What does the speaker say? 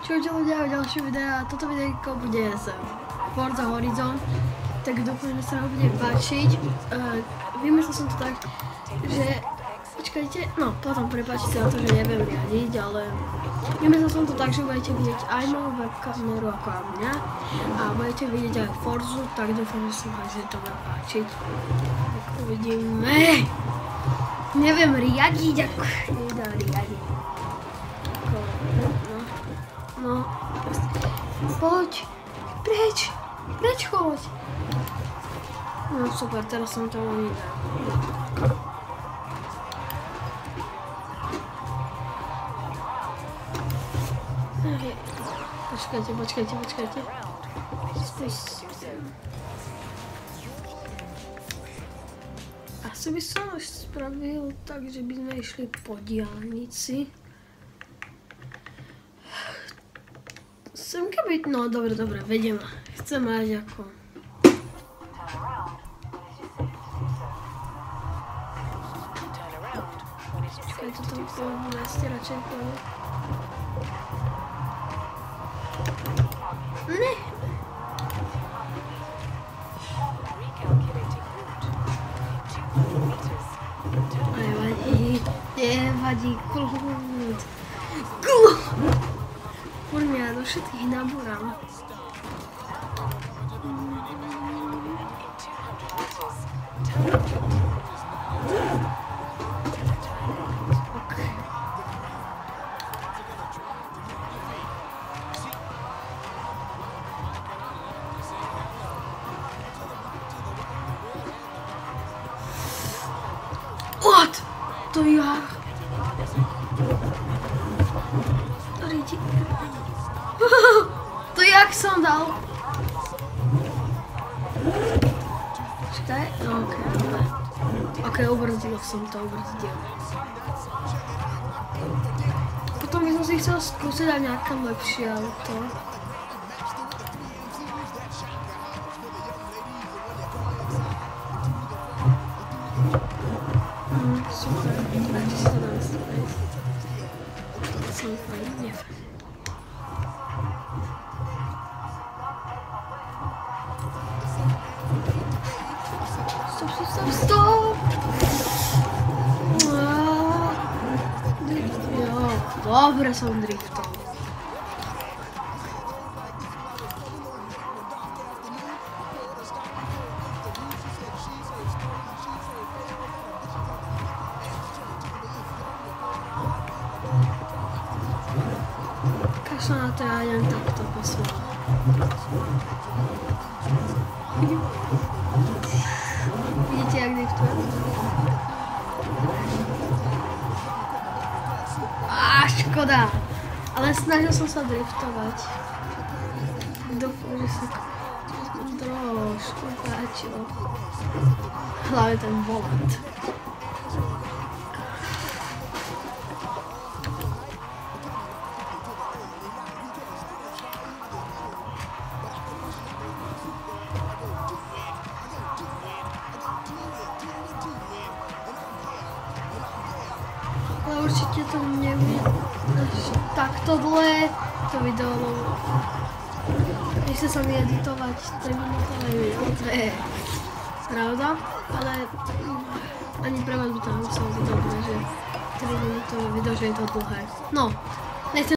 Čujte ľudia, ďalšie videá. Toto videjko bude z Forza Horizon, tak dúfam, že sa vám bude páčiť. Vymyslel som to tak, že počkajte, no potom prepáčte za to, že neviem riadiť, ale vymyslel som to tak, že budete vidieť aj moju webkameru ako aj mňa a budete vidieť aj Forzu, tak dúfam, že sa vám to bude páčiť. Tak uvidíme. Neviem riadiť, ako nedá riadiť. No, poď, preč, choď. No super, teraz som to ani dal. Počkajte. Asi by som spravil tak, že by sme išli po diaľnici. Semka byť, no dobre, vediem. Chcem mať ako... Počkaj, toto po meste radšej poviem. Ne! Nevadí, kľud. Poďme, ja do všetkých nabúram. What? To jak? To jak som dal? Počkaj, ok, ubrzdil som to, Potom by som si chcel skúsiť aj nejaké lepšie auto. Super, dajte si to na nastaviť. To som fajn, Stop! Drift, jo. Dobre som driftol. Kašľa na to, ja idem takto poslať. Vidíte, jak driftujem? Škoda. Ale snažil som sa driftovať. Dúfam, že sa trošku páčilo. Hlavne ten volant. Ale určite to nebude takto dlhé to video, nechce sa mi editovať 3-minútové video, to je pravda, ale ani pre vás by to nemuselo byť dobré, že 3-minútové video, že je to dlhé. No, nechcem